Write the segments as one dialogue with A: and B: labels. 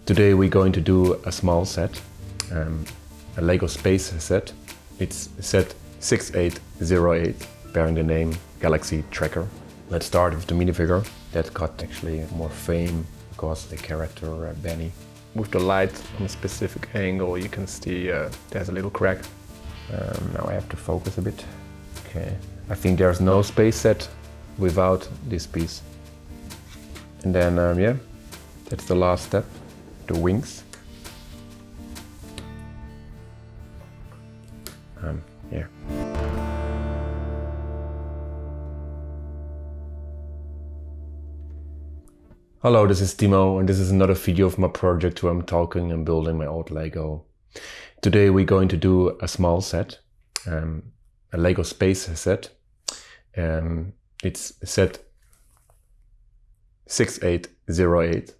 A: Today we're going to do a small set, a Lego space set. It's set 6808, bearing the name Galaxy Trekkor. Let's start with the minifigure that got actually more fame because the character Benny. With the light on a specific angle you can see there's a little crack. Now I have to focus a bit. Okay, I think there's no space set without this piece. And then yeah, that's the last step, the wings. Yeah. Hello, this is Timo and this is another video of my project where I'm talking and building my old Lego. Today we're going to do a small set, a Lego space set. It's set 6808.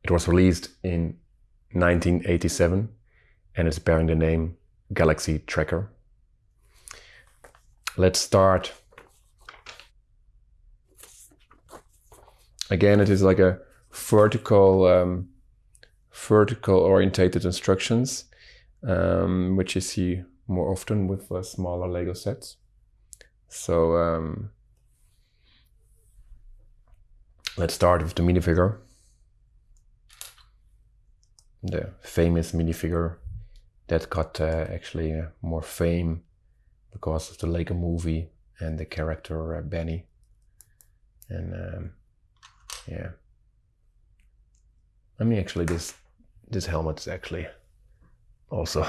A: It was released in 1987 and it's bearing the name Galaxy Trekkor. Let's start. Again, it is like a vertical orientated instructions, which you see more often with smaller Lego sets. So let's start with the minifigure. The famous minifigure that got actually more fame because of the Lego movie and the character Benny. And yeah, I mean, actually this helmet is actually also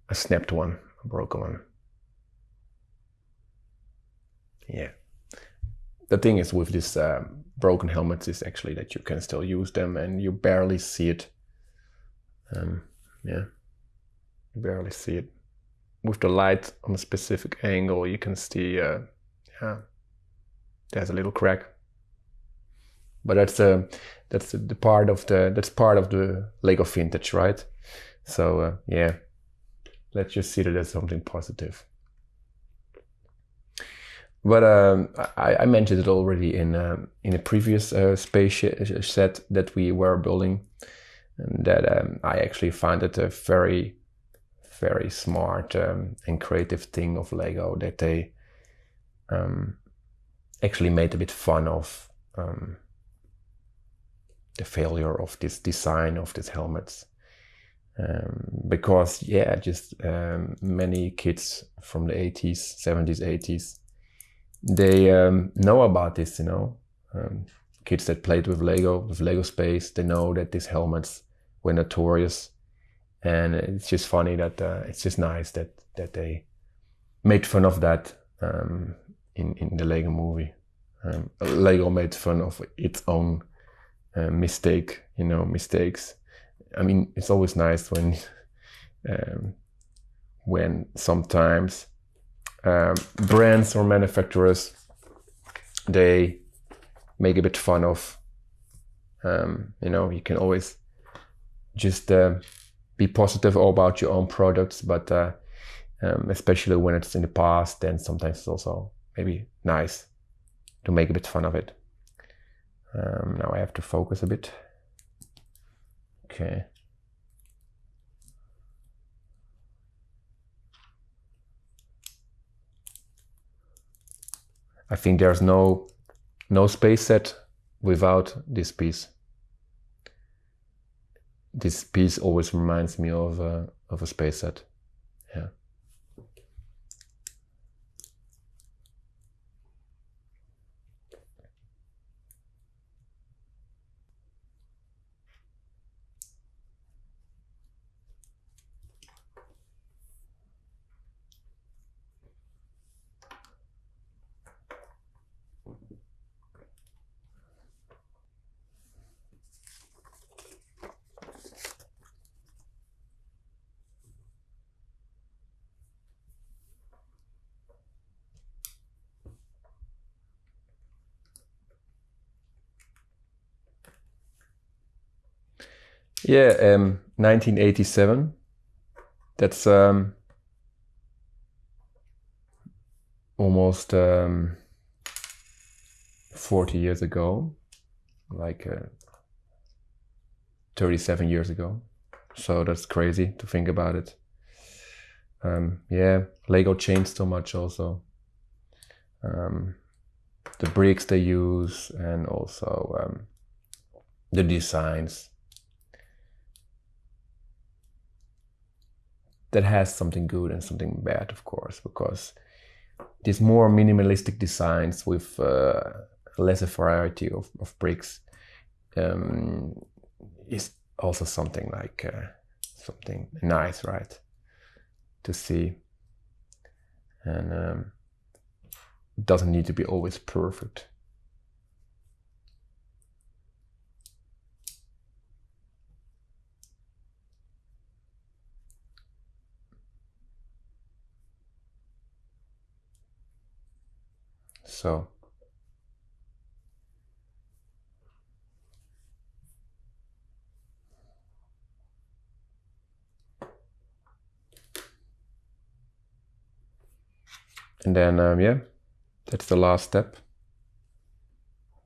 A: a snapped one, a broken one. Yeah. The thing is with this broken helmets is actually that you can still use them and you barely see it. Yeah, you barely see it. With the light on a specific angle you can see yeah, there's a little crack. But that's part of the Lego vintage, right? So yeah, let's just see that as something positive. But I mentioned it already in a previous space set that we were building, and that I actually find it a very, very smart and creative thing of Lego that they actually made a bit fun of the failure of this design of these helmets. Because yeah, just many kids from the 80s, 70s, 80s, they know about this, you know. Kids that played with Lego space, they know that these helmets were notorious. And it's just funny that it's just nice that they made fun of that in the Lego movie. Lego made fun of its own mistakes. I mean, it's always nice when sometimes brands or manufacturers, they make a bit fun of, you can always just be positive about your own products, but especially when it's in the past, then sometimes it's also maybe nice to make a bit fun of it. Now I have to focus a bit. Okay. I think there's no space set without this piece. This piece always reminds me of a space set. Yeah. Yeah, 1987. That's almost 40 years ago, like 37 years ago. So that's crazy to think about it. Yeah, Lego changed so much also. The bricks they use, and also the designs. That has something good and something bad, of course, because these more minimalistic designs with lesser variety of bricks is also something like something nice, right, to see. And it doesn't need to be always perfect. So and then yeah, that's the last step,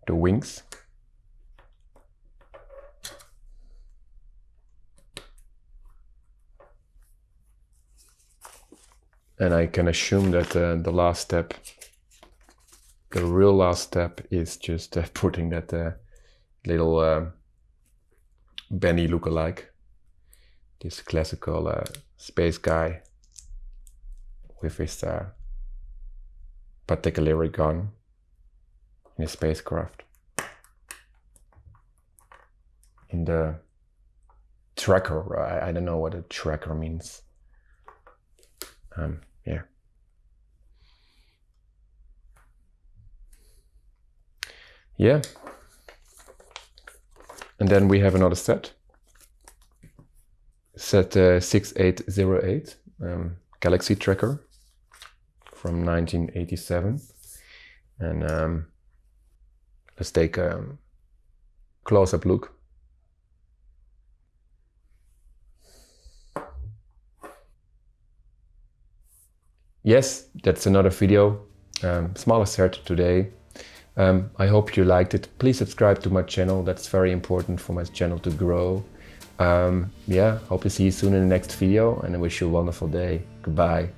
A: the wings. And I can assume that the last step, the real last step, is just putting that little Benny lookalike, this classical space guy with his particular gun in his spacecraft, in the Trekkor. I don't know what a Trekkor means. Yeah. Yeah. And then we have another set 6808, Galaxy Trekkor from 1987. And let's take a close-up look. Yes, that's another video, smaller set today. I hope you liked it. Please subscribe to my channel, that's very important for my channel to grow. Yeah, hope to see you soon in the next video, and I wish you a wonderful day. Goodbye.